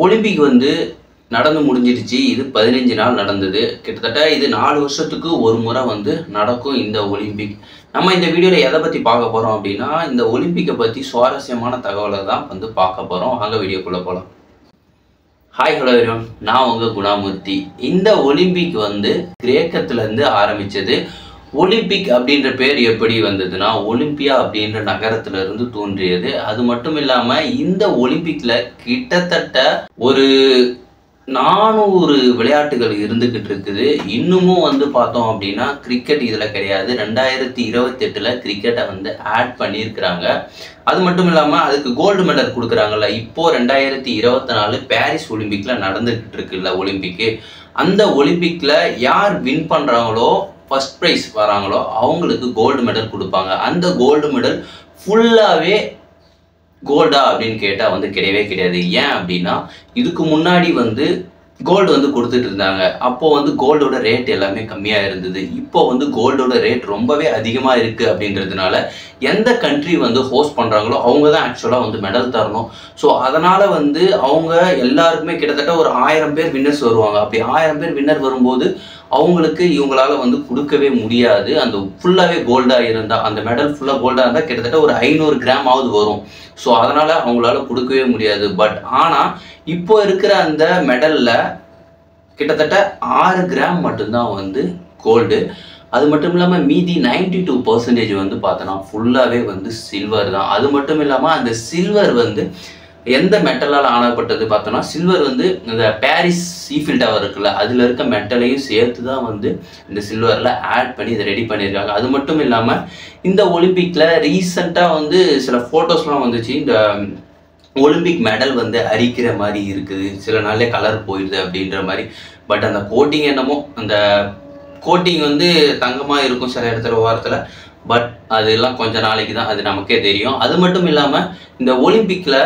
Olympic வந்து நடந்து முடிஞ்சிருச்சு. இது 15 நாள் நடந்தது. கிட்டத்தட்ட இது 4 வருஷத்துக்கு ஒரு முறை வந்து நடக்கும் இந்த ஒலிம்பிக். நம்ம இந்த வீடியோவில் எதை பற்றி பார்க்க போகிறோம் அப்படின்னா, இந்த ஒலிம்பிக்கை பற்றி சுவாரஸ்யமான தகவலை தான் வந்து பார்க்க போகிறோம். வாங்க வீடியோக்குள்ளே போகலாம். ஹாய் ஹலோ எவ்ரிவன், நான் உங்கள் குணாமூர்த்தி. இந்த ஒலிம்பிக் வந்து கிரேக்கத்துலேருந்து ஆரம்பித்தது. ஒலிம்பிக் அப்படின்ற பேர் எப்படி வந்ததுன்னா, ஒலிம்பியா அப்படின்ற நகரத்துல இருந்து தோன்றியது. அது மட்டும் இல்லாம இந்த ஒலிம்பிக்ல கிட்டத்தட்ட ஒரு 400 விளையாட்டுகள் இருந்துகிட்டு இருக்குது. இன்னமும் வந்து பார்த்தோம் அப்படின்னா கிரிக்கெட் இதுல கிடையாது. 2028ல கிரிக்கெட்டை வந்து ஆட் பண்ணியிருக்கிறாங்க. அது மட்டும் இல்லாம அதுக்கு கோல்டு மெடல் கொடுக்குறாங்கல்ல. இப்போ 2024 பாரிஸ் ஒலிம்பிக்ல நடந்துகிட்டு இருக்குல்ல ஒலிம்பிக்கு. அந்த ஒலிம்பிக்ல யார் வின் பண்றாங்களோ, ஃபர்ஸ்ட் ப்ரைஸ் வராங்களோ அவங்களுக்கு கோல்டு மெடல் கொடுப்பாங்க. அந்த கோல்டு மெடல் ஃபுல்லாகவே கோல்டா அப்படின்னு கேட்டால் வந்து கிடையவே கிடையாது. ஏன் அப்படின்னா, இதுக்கு முன்னாடி வந்து கோல்டு வந்து கொடுத்துட்டு இருந்தாங்க. அப்போ வந்து கோல்டோட ரேட் எல்லாமே கம்மியாக இருந்தது. இப்போ வந்து கோல்டோட ரேட் ரொம்பவே அதிகமாக இருக்குது. அப்படின்றதுனால எந்த கண்ட்ரி வந்து ஹோஸ்ட் பண்ணுறாங்களோ அவங்க தான் ஆக்சுவலாக வந்து மெடல் தரணும். ஸோ அதனால் வந்து அவங்க எல்லாருக்குமே கிட்டத்தட்ட ஒரு 1000 பேர் வின்னர்ஸ் வருவாங்க. அப்படி 1000 பேர் வின்னர் வரும்போது அவங்களுக்கு இவங்களால வந்து கொடுக்கவே முடியாது. அந்த ஃபுல்லாகவே கோல்டாக இருந்தால், அந்த மெடல் ஃபுல்லாக கோல்டாக இருந்தால் கிட்டத்தட்ட ஒரு 500 கிராமாவது வரும். ஸோ அதனால் அவங்களால கொடுக்கவே முடியாது. பட் ஆனால் இப்போ இருக்கிற அந்த மெடலில் கிட்டத்தட்ட 6 கிராம் மட்டும்தான் வந்து கோல்டு. அது மட்டும் இல்லாமல் மீதி 92% வந்து பார்த்தோன்னா ஃபுல்லாகவே வந்து சில்வர் தான். அது மட்டும் இல்லாமல் அந்த சில்வர் வந்து எந்த மெட்டலால் ஆனப்பட்டது பார்த்தோன்னா, சில்வர் வந்து இந்த பாரிஸ் ஈஃபில் டவர் இருக்குல்ல, அதில் இருக்க மெட்டலையும் சேர்த்து தான் வந்து இந்த சில்வரில் ஆட் பண்ணி இதை ரெடி பண்ணியிருக்காங்க. அது மட்டும் இல்லாமல் இந்த ஒலிம்பிக்கில் ரீசெண்டாக வந்து சில ஃபோட்டோஸ்லாம் வந்துச்சு. இந்த ஒலிம்பிக் மெடல் வந்து அரிக்கிற மாதிரி இருக்குது, சில நாள்லே கலர் போயிடுது அப்படின்ற மாதிரி. பட் அந்த கோட்டிங் என்னமோ, அந்த கோட்டிங் வந்து தங்கமாக இருக்கும் சில இடத்துல ஓரத்தில். பட் அதெல்லாம் கொஞ்ச நாளைக்கு தான், அது நமக்கே தெரியும். அது மட்டும் இல்லாமல் இந்த ஒலிம்பிக்கில்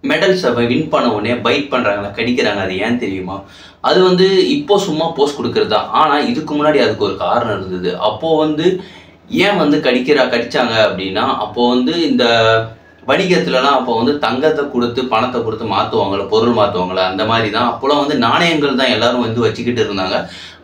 மெடல்ஸை வின் பண்ண உடனே பைட் பண்ணுறாங்களா, கடிக்கிறாங்க. அது ஏன் தெரியுமா? அது வந்து இப்போ சும்மா போஸ்ட் கொடுக்குறது தான். ஆனால் இதுக்கு முன்னாடி அதுக்கு ஒரு காரணம் இருந்தது. அப்போது வந்து ஏன் வந்து கடிச்சாங்க அப்படின்னா, அப்போது வந்து இந்த வணிகத்துலலாம் அப்போ வந்து தங்கத்தை கொடுத்து பணத்தை கொடுத்து மாற்றுவாங்கள, பொருள் மாற்றுவாங்களே, அந்த மாதிரி தான். அப்போலாம் வந்து நாணயங்கள் தான் எல்லாரும் வந்து வச்சுக்கிட்டு இருந்தாங்க.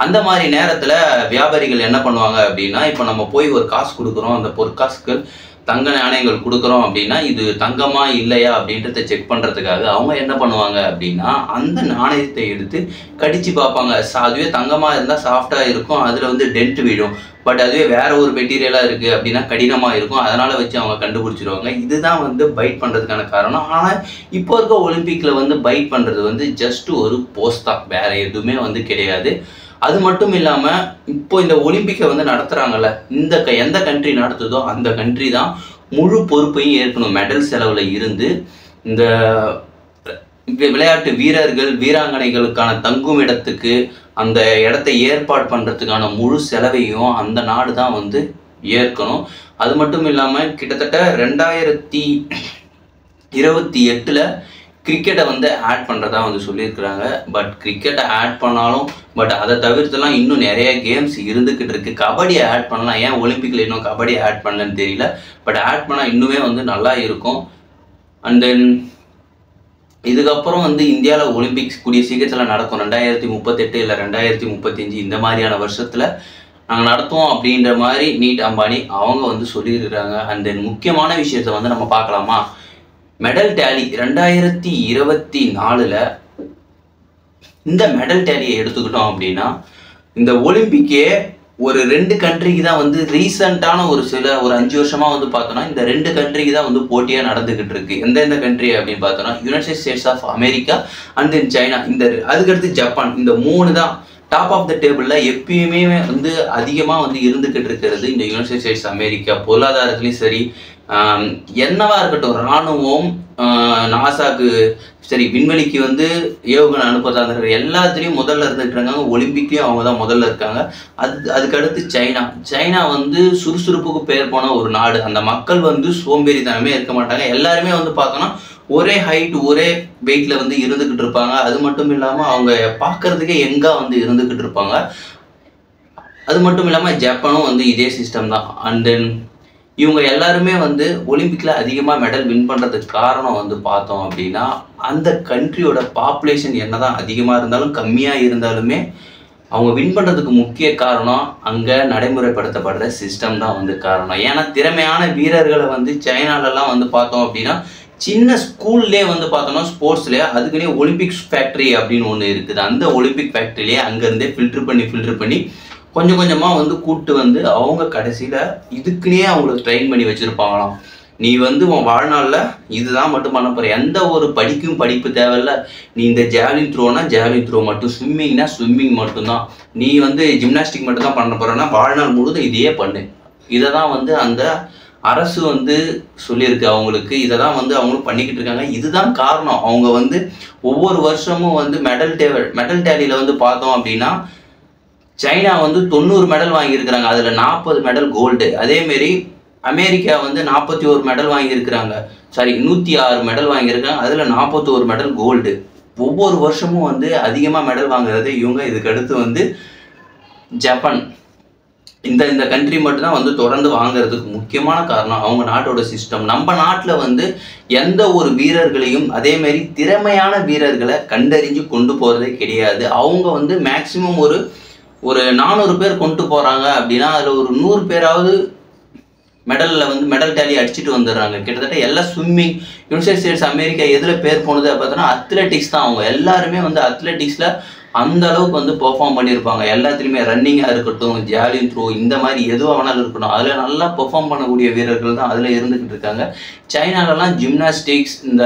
அந்த மாதிரி நேரத்தில் வியாபாரிகள் என்ன பண்ணுவாங்க அப்படின்னா, இப்போ நம்ம போய் ஒரு காசு கொடுக்குறோம், அந்த பொற்காசுகள் தங்க நாணயங்கள் கொடுக்குறோம் அப்படின்னா இது தங்கமா இல்லையா அப்படின்றத செக் பண்ணுறதுக்காக அவங்க என்ன பண்ணுவாங்க அப்படின்னா, அந்த நாணயத்தை எடுத்து கடிச்சு பார்ப்பாங்க. அதுவே தங்கமாக இருந்தால் சாஃப்டாக இருக்கும், அதில் வந்து டென்ட் விடும். பட் அதுவே வேற ஒரு மெட்டீரியலாக இருக்குது அப்படின்னா கடினமாக இருக்கும். அதனால் வச்சு அவங்க கண்டுபிடிச்சிருவாங்க. இதுதான் வந்து பைட் பண்ணுறதுக்கான காரணம். ஆனால் இப்போ இருக்க ஒலிம்பிக்கில் வந்து பைட் பண்ணுறது வந்து ஜஸ்ட் ஒரு போஸ்ட் தான், வேற எதுவுமே வந்து கிடையாது. அது மட்டும் இல்லாமல் இப்போ இந்த ஒலிம்பிக்கை வந்து நடத்துகிறாங்கல்ல, எந்த கண்ட்ரி நடத்துதோ அந்த கண்ட்ரி தான் முழு பொறுப்பையும் ஏற்கணும். மெடல் செலவில் இருந்து இந்த விளையாட்டு வீரர்கள் வீராங்கனைகளுக்கான தங்கும் இடத்துக்கு அந்த இடத்தை ஏற்பாடு பண்ணுறதுக்கான முழு செலவையும் அந்த நாடு தான் வந்து ஏற்கணும். அது மட்டும் இல்லாமல் கிட்டத்தட்ட 2028ல் கிரிக்கெட்டை வந்து ஆட் பண்ணுறதா வந்து சொல்லியிருக்கிறாங்க. பட் கிரிக்கெட்டை ஆட் பண்ணாலும், பட் அதை தவிர்த்துலாம் இன்னும் நிறைய கேம்ஸ் இருந்துக்கிட்டு இருக்குது. கபடியை ஆட் பண்ணலாம். ஏன் ஒலிம்பிக்கில் இன்னும் கபடியை ஆட் பண்ணலன்னு தெரியல. பட் ஆட் பண்ணால் இன்னுமே வந்து நல்லா இருக்கும். அண்ட் தென் இதுக்கப்புறம் வந்து இந்தியாவில் ஒலிம்பிக்ஸ் கூடிய சீக்கிரத்தில் நடக்கும். 2038 இல்லை 2035 இந்த மாதிரியான வருஷத்தில் நாங்கள் நடத்துவோம் அப்படின்ற மாதிரி நீட் அம்பானி அவங்க வந்து சொல்லியிருக்கிறாங்க. அண்ட் தென் முக்கியமான விஷயத்தை வந்து நம்ம பார்க்கலாமா? மெடல் டேலி 2024ல் இந்த மெடல் டேலியை எடுத்துக்கிட்டோம் அப்படின்னா, இந்த ஒலிம்பிக்கே ஒரு 2 கண்ட்ரிக்கு தான் வந்து ரீசெண்டான ஒரு 5 வருஷமாக வந்து பார்த்தோன்னா இந்த 2 கண்ட்ரிக்கு தான் வந்து போட்டியாக நடந்துக்கிட்டு இருக்கு. எந்தெந்த கண்ட்ரி அப்படின்னு பார்த்தோன்னா, united states of America and then China. அதுக்கடுத்து ஜப்பான். இந்த 3 தான் டாப் ஆஃப் த டேபிளில் எப்பயுமே வந்து அதிகமாக வந்து இருந்துக்கிட்டு இருக்கிறது இந்த யுனைடெட் ஸ்டேட்ஸ் அமெரிக்கா. பொருளாதாரத்துலேயும் சரி, என்னவா இருக்கட்டும், இராணுவம், நாசாக்கு சரி, விண்வெளிக்கு வந்து ஏவுகணை அனுப்புறதா எல்லாத்துலேயும் முதல்ல இருந்துட்டாங்க. ஒலிம்பிக்லேயும் அவங்க தான் முதல்ல இருக்காங்க. அதுக்கடுத்து சைனா வந்து சுறுசுறுப்புக்கு பேர் போன ஒரு நாடு. அந்த மக்கள் வந்து சோம்பேறித்தனமே இருக்க மாட்டாங்க. எல்லாருமே வந்து பார்த்தோன்னா ஒரே ஹைட் ஒரே வெயிட்டில் வந்து இருந்துக்கிட்டு இருப்பாங்க. அது மட்டும் இல்லாமல் அவங்க பார்க்குறதுக்கே எங்காக வந்து இருந்துக்கிட்டு இருப்பாங்க. அது மட்டும் இல்லாமல் ஜப்பானும் வந்து இதே சிஸ்டம் தான். அண்ட் தென் இவங்க எல்லாருமே வந்து ஒலிம்பிக்ல அதிகமாக மெடல் வின் பண்ணுறதுக்கு காரணம் வந்து பார்த்தோம் அப்படின்னா அந்த கண்ட்ரியோட பாப்புலேஷன் என்னதான் அதிகமாக இருந்தாலும் கம்மியாக இருந்தாலுமே அவங்க வின் பண்ணுறதுக்கு முக்கிய காரணம் அங்கே நடைமுறைப்படுத்தப்படுற சிஸ்டம் தான் வந்து காரணம். ஏன்னா திறமையான வீரர்களை வந்து சைனாலெல்லாம் வந்து பார்த்தோம் அப்படின்னா சின்ன ஸ்கூல்லே வந்து பார்த்தோம்னா ஸ்போர்ட்ஸ்லேயே அதுக்குன்னே ஒலிம்பிக்ஸ் ஃபேக்ட்ரி அப்படின்னு ஒன்று இருக்குது. அந்த ஒலிம்பிக் ஃபேக்ட்ரிலேயே அங்கேருந்தே ஃபில்டர் பண்ணி கொஞ்சம் கொஞ்சமாக வந்து கூப்பிட்டு வந்து அவங்க கடைசியில் இதுக்குன்னே அவங்களுக்கு ட்ரெயின் பண்ணி வச்சுருப்பாங்களாம். நீ வந்து உன் வாழ்நாளில் இதுதான் மட்டும் பண்ண போகிற, எந்த ஒரு படிப்பு தேவையில்ல, நீ இந்த ஜாவ்லின் த்ரோனா ஜாவ்லின் த்ரோ மட்டும், ஸ்விம்மிங்னா ஸ்விம்மிங் மட்டும்தான், நீ வந்து ஜிம்னாஸ்டிக் மட்டும் தான் பண்ண போகிறேன்னா வாழ்நாள் முழுதும் இதையே பண்ணு. இதை தான் வந்து அந்த அரசு வந்து சொல்லியிருக்கு அவங்களுக்கு. இதை தான் வந்து அவங்களும் பண்ணிக்கிட்டு இருக்காங்க. இதுதான் காரணம். அவங்க வந்து ஒவ்வொரு வருஷமும் வந்து மெடல் டேலியில் வந்து பார்த்தோம் அப்படின்னா சைனா வந்து 90 மெடல் வாங்கியிருக்கிறாங்க. அதில் 40 மெடல் கோல்டு. அதேமாரி அமெரிக்கா வந்து 41 மெடல் வாங்கியிருக்கிறாங்க. 106 மெடல் வாங்கியிருக்காங்க. அதில் 41 மெடல் கோல்டு. ஒவ்வொரு வருஷமும் வந்து அதிகமாக மெடல் வாங்குறது இவங்க. இதுக்கு அடுத்து வந்து ஜப்பான், இந்த கண்ட்ரி மட்டும்தான் வந்து தொடர்ந்து வாங்குறதுக்கு முக்கியமான காரணம் அவங்க நாட்டோட சிஸ்டம். நம்ம நாட்டில் வந்து எந்த ஒரு வீரர்களையும் அதேமாரி திறமையான வீரர்களை கண்டறிஞ்சு கொண்டு போகிறதே கிடையாது. அவங்க வந்து மேக்சிமம் ஒரு 400 பேர் கொண்டு போகிறாங்க அப்படின்னா அதில் ஒரு 100 பேராவது மெடலில் வந்து மெடல் டேலி அடிச்சுட்டு வந்துடுறாங்க. கிட்டத்தட்ட எல்லாம் ஸ்விம்மிங், யுனைடெட் ஸ்டேட்ஸ் அமெரிக்கா எதில் பேர் போனது பார்த்தோன்னா அத்லெட்டிக்ஸ் தான். அவங்க எல்லாருமே வந்து அத்லெட்டிக்ஸில் அந்த அளவுக்கு வந்து பெர்ஃபார்ம் பண்ணியிருப்பாங்க. எல்லாத்துலேயுமே ரன்னிங்காக இருக்கட்டும், ஜாவ்லின் த்ரோ, இந்த மாதிரி எதுவாக வேணாலும் இருக்கட்டும், அதில் நல்லா பெர்ஃபார்ம் பண்ணக்கூடிய வீரர்கள் தான் அதில் இருந்துக்கிட்டு இருக்காங்க. சைனாலலாம் ஜிம்னாஸ்டிக்ஸ், இந்த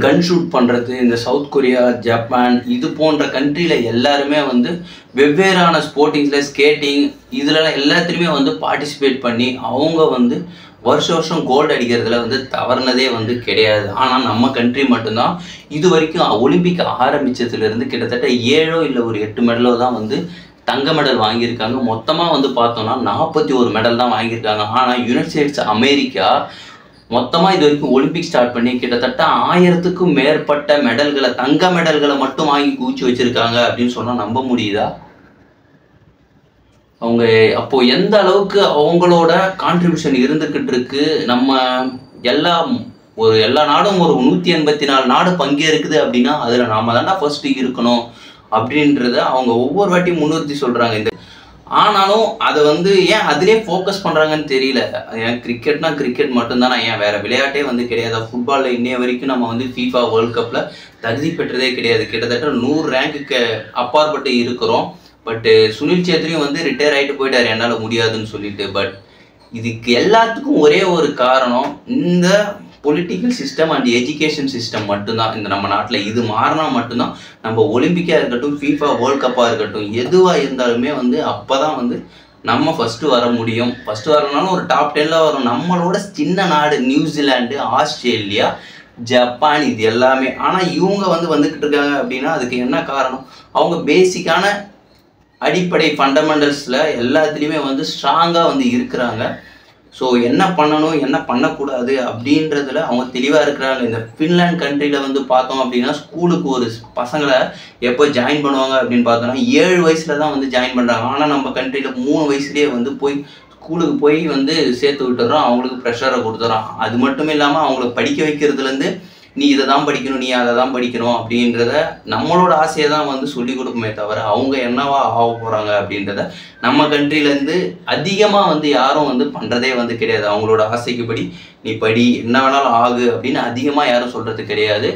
கன் ஷூட் பண்ணுறது, இந்த சவுத் கொரியா, ஜப்பான் இது போன்ற கண்ட்ரியில் எல்லாருமே வந்து வெவ்வேறான ஸ்போர்ட்டிங்ஸில் ஸ்கேட்டிங் இதிலலாம் எல்லாத்துலேயுமே வந்து பார்ட்டிசிபேட் பண்ணி அவங்க வந்து வருஷம் கோல்டு அடிக்கிறதுல வந்து தவறுனதே வந்து கிடையாது. ஆனால் நம்ம கண்ட்ரி மட்டும்தான் இது வரைக்கும் ஒலிம்பிக் ஆரம்பித்ததுலேருந்து கிட்டத்தட்ட 7 இல்லை ஒரு 8 மெடலோ தான் வந்து தங்க மெடல் வாங்கியிருக்காங்க. மொத்தமாக வந்து பார்த்தோன்னா 41 மெடல் தான் வாங்கியிருக்காங்க. ஆனால் யுனைடெட் ஸ்டேட்ஸ் அமெரிக்கா மொத்தமாக இது வரைக்கும் ஒலிம்பிக் ஸ்டார்ட் பண்ணி கிட்டத்தட்ட 1000க்கும் மேற்பட்ட மெடல்களை, தங்க மெடல்களை மட்டும் வாங்கி குவிச்சு வச்சுருக்காங்க அப்படின்னு சொன்னால் நம்ப முடியுதா? அவங்க அப்போது எந்த அளவுக்கு அவங்களோட கான்ட்ரிபியூஷன் இருந்துக்கிட்டு இருக்கு. நம்ம எல்லா நாடும் ஒரு 184 நாடு பங்கேற்குது அப்படின்னா அதில் நாம தாண்டா ஃபர்ஸ்ட் இருக்கணும் அப்படின்றத அவங்க ஒவ்வொரு வாட்டியும் முன்னிறுத்தி சொல்கிறாங்க. ஆனாலும் அதை வந்து ஏன் அதிலே ஃபோக்கஸ் பண்ணுறாங்கன்னு தெரியல. ஏன் கிரிக்கெட்னா கிரிக்கெட் மட்டும்தானா, ஏன் வேறு விளையாட்டே வந்து கிடையாது? ஃபுட்பாலில் இன்னைய வரைக்கும் நம்ம வந்து FIFA வேர்ல்ட் கப்பில் தகுதி பெற்றதே கிடையாது. கிட்டத்தட்ட 100 ரேங்க்குக்கு அப்பாற்பட்டு இருக்கிறோம். பட்டு சுனில் சேத்ரியும் வந்து ரிட்டையர் ஆகிட்டு போயிட்டார் என்னால் முடியாதுன்னு சொல்லிட்டு. பட் இதுக்கு எல்லாத்துக்கும் ஒரே ஒரு காரணம் இந்த political system and education system மட்டும்தான். இந்த நம்ம நாட்டில் இது மாறினா மட்டும்தான் நம்ம ஒலிம்பிக்காக இருக்கட்டும், FIFA வேர்ல்ட் கப்பாக இருக்கட்டும், எதுவாக இருந்தாலுமே வந்து அப்போ தான் வந்து நம்ம ஃபஸ்ட்டு வர முடியும். ஃபஸ்ட்டு வரணும்னாலும் ஒரு டாப் 10ல் வரும். நம்மளோட சின்ன நாடு நியூசிலாண்டு, ஆஸ்திரேலியா, ஜப்பான் இது எல்லாமே. ஆனால் இவங்க வந்து வந்துக்கிட்டு இருக்காங்க அப்படின்னா அதுக்கு என்ன காரணம்? அவங்க பேசிக்கான அடிப்படை ஃபண்டமெண்டல்ஸில் எல்லாத்துலேயுமே வந்து ஸ்ட்ராங்காக வந்து இருக்கிறாங்க. ஸோ என்ன பண்ணணும் என்ன பண்ணக்கூடாது அப்படின்றதுல அவங்க தெளிவாக இருக்கிறாங்க. இந்த ஃபின்லாண்ட் கண்ட்ரியில் வந்து பார்த்தோம் அப்படின்னா ஸ்கூலுக்கு ஒரு பசங்களை எப்போ ஜாயின் பண்ணுவாங்க அப்படின்னு பார்த்தோன்னா 7 வயசில் தான் வந்து ஜாயின் பண்ணுறாங்க. ஆனால் நம்ம கண்ட்ரியில் 3 வயசுலேயே வந்து ஸ்கூலுக்கு போய் வந்து சேர்த்து விட்டுறோம். அவங்களுக்கு ப்ரெஷரை கொடுத்துறோம். அது மட்டும் இல்லாமல் அவங்கள படிக்க வைக்கிறதுலேருந்து நீ இதை தான் படிக்கணும், நீ அதை தான் படிக்கணும் அப்படின்றத நம்மளோட ஆசையை தான் வந்து சொல்லிக் கொடுக்குமே தவிர அவங்க என்னவா ஆக போகிறாங்க அப்படின்றத நம்ம கண்ட்ரிலேருந்து அதிகமாக வந்து யாரும் வந்து பண்ணுறதே வந்து கிடையாது. அவங்களோட ஆசைக்குப்படி நீ படி, என்ன வேணாலும் ஆகு அப்படின்னு அதிகமாக யாரும் சொல்கிறது கிடையாது.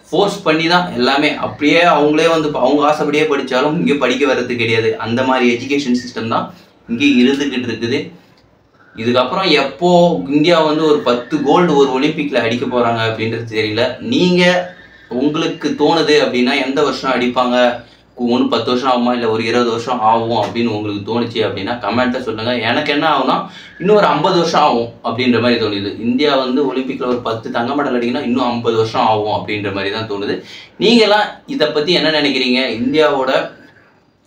ஃபோர்ஸ் பண்ணி தான் எல்லாமே. அப்படியே அவங்களே வந்து அவங்க ஆசைப்படியே படித்தாலும் இங்கே படிக்க வர்றது கிடையாது. அந்த மாதிரி எஜுகேஷன் சிஸ்டம் தான் இங்கே இருந்துக்கிட்டு இருக்குது. இதுக்கப்புறம் எப்போ இந்தியா வந்து ஒரு 10 கோல்டு ஒரு ஒலிம்பிக்கில் அடிக்க போகிறாங்க அப்படின்றது தெரியல. நீங்கள் உங்களுக்கு தோணுது அப்படின்னா எந்த வருஷம் அடிப்பாங்க, ஒன்று 10 வருஷம் ஆகுமா இல்லை ஒரு 20 வருஷம் ஆகும் அப்படின்னு உங்களுக்கு தோணுச்சு அப்படின்னா கமெண்ட்டில் சொல்லுங்கள். எனக்கு என்ன ஆகும்னா இன்னும் ஒரு 50 வருஷம் ஆகும் அப்படின்ற மாதிரி தோணுது. இந்தியா வந்து ஒலிம்பிக்கில் ஒரு 10 தங்க மெடல் அடிக்கணும்னா இன்னும் 50 வருஷம் ஆகும் அப்படின்ற மாதிரி தான் தோணுது. நீங்களாம் இதை பற்றி என்ன நினைக்கிறீங்க? இந்தியாவோட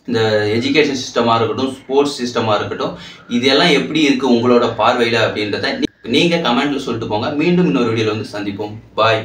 இந்த எஜுகேஷன் சிஸ்டமாக இருக்கட்டும், ஸ்போர்ட்ஸ் சிஸ்டமாக இருக்கட்டும், இதெல்லாம் எப்படி இருக்குது உங்களோட பார்வையில் அப்படின்றத நீங்கள் கமெண்ட்டில் சொல்லிட்டு போங்க. மீண்டும் இன்னொரு வீடியோவில் வந்து சந்திப்போம். பாய்.